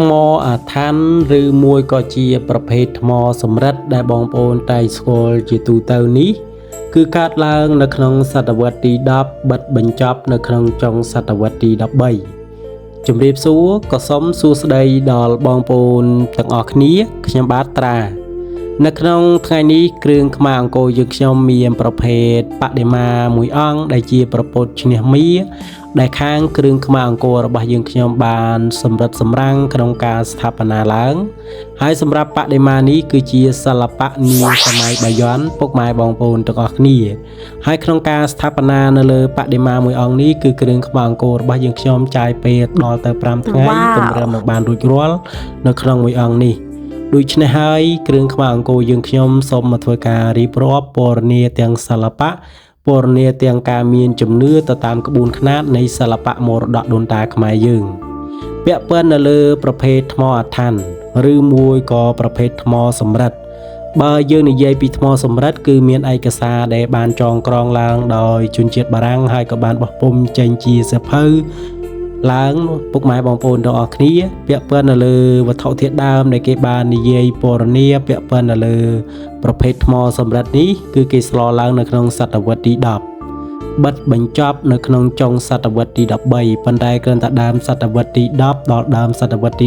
ថ្មអាថ័ន្តឬមួយក៏ជាប្រភេទថ្មសំរិទ្ធដែលបងប្អូនតែងស្គាល់ជាទូទៅនេះគឺកើតឡើងនៅក្នុងសតវត្សទី10បិទបញ្ចប់នៅក្នុងចុងសតវត្សទី13ជំរាបសួរក៏សូមសួស្តីដល់បងប្អូនទាំងអស់គ្នាខ្ញុំបាទត្រានៅក្នុងថ្ងៃនេះគ្រឿងខ្មាអង្គរយើងខ្ញុំមានប្រភេទបដិមាមួយអង្គដែលជាប្រពុតឈ្នះមាដែលខាងគ្រឿងខ្មាអង្គររបស់យើងខ្ញុំបានសម្រិតសម្រាំងក្នុងការស្ថាបនាឡើងហើយសម្រាប់បដិមានេះគឺជាសិល្បៈនាសម័យបាយ័នពុកម៉ែបងប្អូនទាំងអស់គ្នាហើយក្នុងការស្ថាបនានៅលើបដិមាមួយអង្គនេះគឺគ្រឿងខ្មាអង្គររបស់យើងខ្ញុំចាយពេលដល់ទៅ5ថ្ងៃទម្រាំនឹងបានរួចរាល់នៅក្នុងមួយអង្គនេះដូច្នេះហើយគ្រឿងខ្មាអង្គរយើងខ្ញុំសូមមកធ្វើការរៀបរាប់ពណ៌នាទាំងសិល្បៈពណ៌នាទាំងការមានជំនឿទៅតាមក្បួនខ្នាតនៃសិល្បៈមរតកដូនតាខ្មែរយើងពាក់ព័ន្ធនៅលើប្រភេទថ្មអាថ័ន្តឬមួយក៏ប្រភេទថ្មសំរិទ្ធបើយើងនិយាយពីថ្មសំរិទ្ធគឺមានឯកសារដែលបានចងក្រងឡើងដោយជនជាតិបារាំងហើយក៏បានបោះពុម្ពចេញជាសៀវភៅឡើងពុកម៉ែបងប្អូនទាំងអស់គ្នាពាក់ព័ន្ធនៅលើវត្ថុធាតុដើមដែលគេបាននិយាយពណ៌នាពាក់ព័ន្ធនៅលើប្រភេទថ្មសំរិទ្ធនេះគឺគេស្លឡើងនៅក្នុងសតវត្សទី10បិទបញ្ចប់នៅក្នុងចុងសតវត្សទី13ប៉ុន្តែគ្រាន់តែដើមសតវត្សទី10ដល់ដើមសតវត្សទី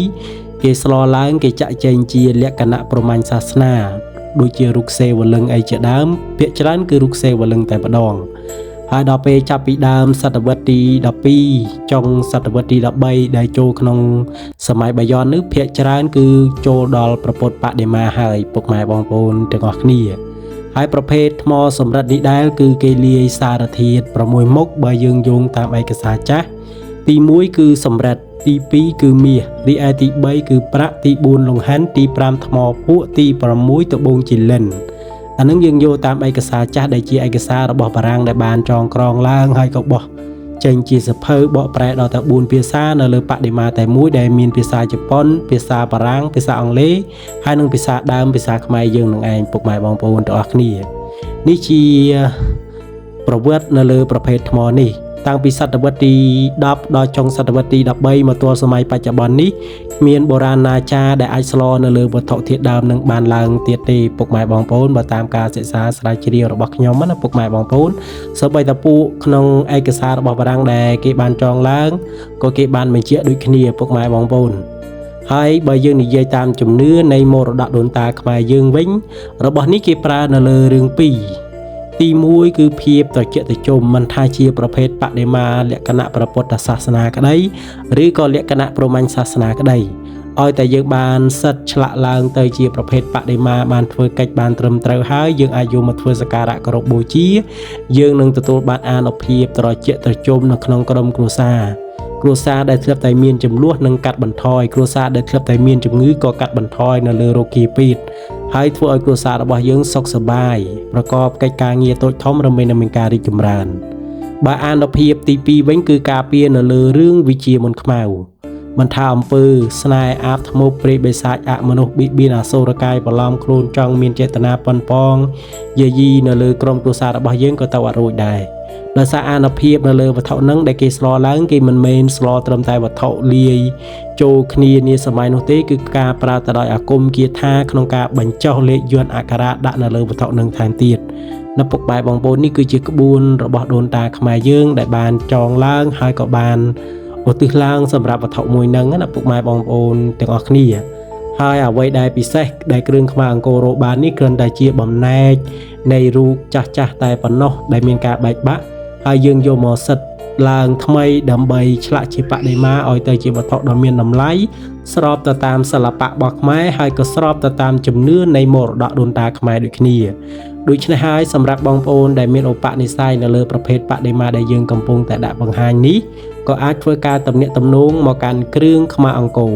12គេស្លឡើងគេចាក់ចែងជាលក្ខណៈព្រហ្មញ្ញសាសនាដូចជារូបសេវលឹងអីជាដើមភាគច្រើនគឺរូបសេវលឹងតែម្ដងហើយដល់ពេលចាប់ពីដើមសតវត្សទី12ចុងសតវត្សទី13ដែលចូលក្នុងសម័យបាយ័ននេះភាគច្រើនគឺចូលដល់ប្រពុតបដិមាហើយពុកម៉ែបងប្អូនទាំងអស់គ្នាហើយប្រភេទថ្មសំរិទ្ធនេះដែលគឺគេលាយសារធាតុ6មុខបើយើងយោងតាមឯកសារចាស់ទី1គឺសំរិទ្ធទី2គឺមាសរីឯទី3គឺប្រាក់ទី4លង្ហិនទី5ថ្មភក់ទី6ត្បូងជីលិនអានឹងយើងយកតាមឯកសារចាស់ដែលជាឯកសាររបស់បារាំងដែលបានចងក្រងឡើងហើយក៏បោះចេញជាសភៅបកប្រែដល់ទៅ4ភាសានៅលើបដិមាតែមួយដែលមានភាសាជប៉ុនភាសាបារាំងភាសាអង់គ្លេសហើយនិងភាសាដើមភាសាខ្មែរយើងនឹងឯងពុកម៉ែបងប្អូនទាំងអស់គ្នានេះជាប្រវត្តិនៅលើប្រភេទថ្មនេះតាំងពីសតវត្សទី10ដល់ចុងសតវត្សទី13មកទល់សម័យបច្ចុប្បន្ននេះគ្មានបុរាណាចារ្យដែលអាចស្លនៅលើវត្ថុធាតុដើមនឹងបានឡើងទៀតទេពុកម៉ែបងប្អូនបើតាមការសិក្សាស្រាវជ្រាវរបស់ខ្ញុំណាពុកម៉ែបងប្អូនសូម្បីតែពួកក្នុងឯកសាររបស់បារាំងដែលគេបានចងឡើងក៏គេបានបញ្ជាក់ដូចគ្នាពុកម៉ែបងប្អូនហើយបើយើងនិយាយតាមជំនឿនៃមរតកដូនតាខ្មែរយើងវិញរបស់នេះគេប្រើនៅលើរឿង2ទី1គឺភាពត្រជាក់ត្រជុំមិនថាជាប្រភេទបដិមាលក្ខណៈព្រះពុទ្ធសាសនាក្តីឬក៏លក្ខណៈព្រហ្មញ្ញសាសនាក្តីឲ្យតែយើងបានសិតឆ្លាក់ឡើងទៅជាប្រភេទបដិមាបានធ្វើកិច្ចបានត្រឹមត្រូវហើយយើងអាចយកមកធ្វើសក្ការៈគោរពបូជាយើងនឹងទទួលបានអានុភាពត្រជាក់ត្រជុំនៅក្នុងក្រុមគ្រួសារដែលធ្លាប់តែមានចំនួននឹងកាត់បន្ថយគ្រួសារដែលធ្លាប់តែមានជំងឺក៏កាត់បន្ថយនៅលើរោគាពីតហើយធ្វើឲ្យគ្រួសាររបស់យើងសុខសប្បាយប្រកបកិច្ចការងារតូចធំរមែងនឹងមានការរីកចម្រើនបើអានុភាពទី2វិញគឺការពារនៅលើរឿងវិជាមន្តខ្មៅមិនថាអំពើស្នេហ៍អាបធ្មប់ព្រៃបិសាចអមនុស្សបៀតបៀនអសូរកាយបន្លំខ្លួនចង់មានចេតនាប៉ុនប៉ងយាយីនៅលើក្រុមគ្រួសាររបស់យើងក៏ទៅអត់រួចដែរដោយសារអានុភាពនៅលើវត្ថុហ្នឹងដែលគេស្លឡើងគេមិនមែនស្លត្រឹមតែវត្ថុលាយចូលគ្នានាសម័យនោះទេគឺការប្រើទៅដោយអាគមគាថាក្នុងការបញ្ចុះលេខយន្តអក្ខរដាក់នៅលើវត្ថុហ្នឹងថែមទៀតនៅពុកបែបបងប្អូននេះគឺជាក្បួនរបស់ដូនតាខ្មែរយើងដែលបានចងឡើងហើយក៏បានឧទ្ទិសឡើងសម្រាប់វត្ថុមួយហ្នឹងណាពុកម៉ែបងប្អូនទាំងអស់គ្នាហើយអ្វីដែលពិសេសដែលគ្រឿងខ្មាអង្គររកបាននេះគ្រាន់តែជាបំណែកនៃរូបចាស់តែប៉ុណ្ណោះដែលមានការបែកបាក់ហើយយើងយកមកសិតឡើងថ្មីដើម្បីឆ្លាក់ជាបដិមាឲ្យទៅជាវត្ថុដ៏មានតម្លៃស្របទៅតាមសិល្បៈរបស់ខ្មែរហើយក៏ស្របទៅតាមជំនឿនៃមរតកដូនតាខ្មែរដូចគ្នាដូច្នេះហើយសម្រាប់បងប្អូនដែលមានឧបនិស្ស័យនៅលើប្រភេទបដិមាដែលយើងកំពុងតែដាក់បង្ហាញនេះក៏អាចធ្វើការទំនាក់ទំនងមកកាន់គ្រឿងខ្មាអង្គរ